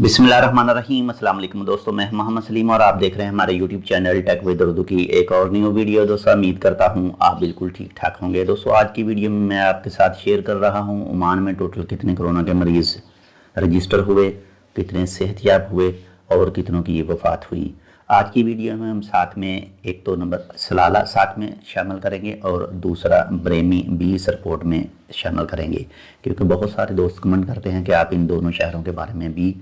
बिस्मिल्लाहिर्रहमानिर्रहीम। अस्सलाम वालेकुम दोस्तों, मैं मोहम्मद सलीम और आप देख रहे हैं हमारे YouTube channel tech with Urdu की एक और न्यू वीडियो। दोस्तों उम्मीद करता हूं आप बिल्कुल ठीक ठाक होंगे। दोस्तों आज की वीडियो में मैं आपके साथ शेयर कर रहा हूं ओमान में टोटल कितने कोरोना के मरीज़ रजिस्टर हुए, कितने सेहतयाब हुए और कितनों की वफ़ात हुई। आज की वीडियो में हम साथ में एक तो नंबर सलाला साथ में शामिल करेंगे और दूसरा ब्रेमी 20 रिपोर्ट में शामिल करेंगे, क्योंकि बहुत सारे दोस्त कमेंट करते हैं कि आप इन दोनों शहरों के बारे में भी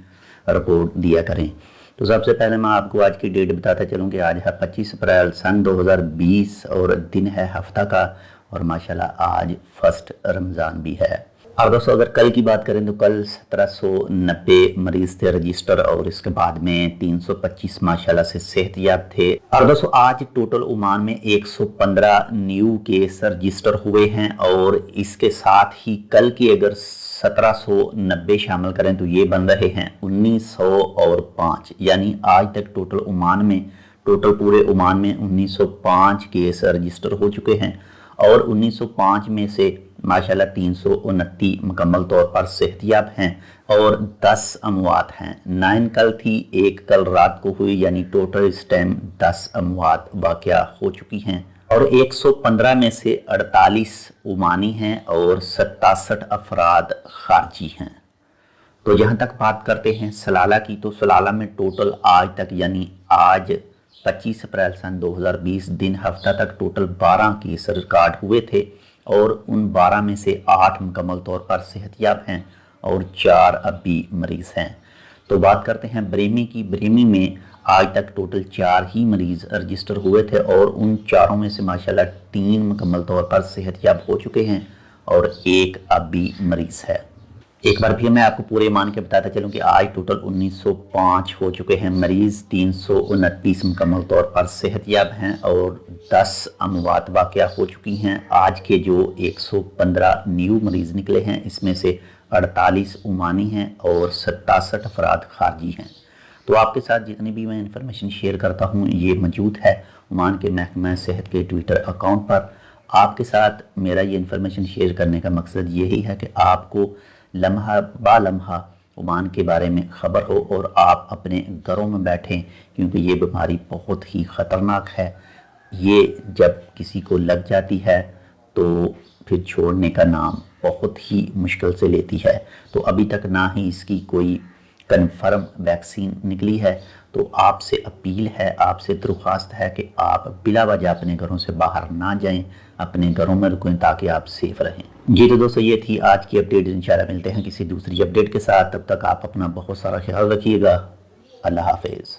रिपोर्ट दिया करें। तो सबसे पहले मैं आपको आज की डेट बताता चलूँ कि आज है 25 अप्रैल सन 2020 और दिन है हफ्ता का, और माशाल्लाह आज फर्स्ट रमज़ान भी है। और दोस्तों अगर कल की बात करें तो कल 1790 मरीज थे रजिस्टर और इसके बाद में 325 माशाल्लाह से सेहतयाब थे। और दोस्तों आज टोटल ओमान में 115 न्यू केस रजिस्टर हुए हैं, और इसके साथ ही कल की अगर 1790 शामिल करें तो ये बन रहे हैं 1905, यानी आज तक टोटल पूरे ओमान में 1905 केस रजिस्टर हो चुके हैं, और 1905 में से माशाल्लाह 329 मुकम्मल तौर पर सेहतयाब हैं और 10 अमवात हैं। 9 कल थी, 1 कल रात को हुई, यानी टोटल इस टाइम 10 अमवात वाक़या हो चुकी हैं, और 115 में से 48 ओमानी हैं और 67 अफराद खारजी हैं। तो जहाँ तक बात करते हैं सलाला की, तो सलाला में टोटल आज तक यानी आज 25 अप्रैल सन 2020 दिन हफ्ता तक टोटल 12 केस रिकॉर्ड हुए थे, और उन 12 में से 8 मुकम्मल तौर पर सेहतयाब हैं और 4 अब भी मरीज़ हैं। तो बात करते हैं ब्रेमी की। ब्रेमी में आज तक टोटल 4 ही मरीज़ रजिस्टर हुए थे, और उन चारों में से माशाल्लाह 3 मुकम्मल तौर पर सेहतयाब हो चुके हैं और 1 अब भी मरीज़ है। एक बार फिर मैं आपको पूरे मान के बताता चलूँ कि आज टोटल 1905 हो चुके हैं मरीज़, 329 मुकम्मल तौर पर सेहतयाब हैं और 10 अमवात वाक़या हो चुकी हैं। आज के जो 115 न्यू मरीज़ निकले हैं इसमें से 48 ओमानी हैं और 67 अफराद खारजी हैं। तो आपके साथ जितनी भी मैं इन्फॉर्मेशन शेयर करता हूँ ये मौजूद है ओमान के महकमा सेहत के ट्विटर अकाउंट पर। आपके साथ मेरा ये इन्फॉर्मेशन शेयर करने का मकसद यही है कि आपको लम्हा बा लम्हा ओमान के बारे में ख़बर हो और आप अपने घरों में बैठें, क्योंकि ये बीमारी बहुत ही ख़तरनाक है। ये जब किसी को लग जाती है तो फिर छोड़ने का नाम बहुत ही मुश्किल से लेती है। तो अभी तक ना ही इसकी कोई कन्फर्म वैक्सीन निकली है। तो आपसे अपील है, आपसे दरख्वास्त है कि आप बिला वजह अपने घरों से बाहर ना जाएं, अपने घरों में रुकें ताकि आप सेफ रहें। जी तो दोस्तों ये थी आज की अपडेट। इंशाल्लाह मिलते हैं किसी दूसरी अपडेट के साथ, तब तक आप अपना बहुत सारा ख्याल रखिएगा। अल्लाह हाफिज़।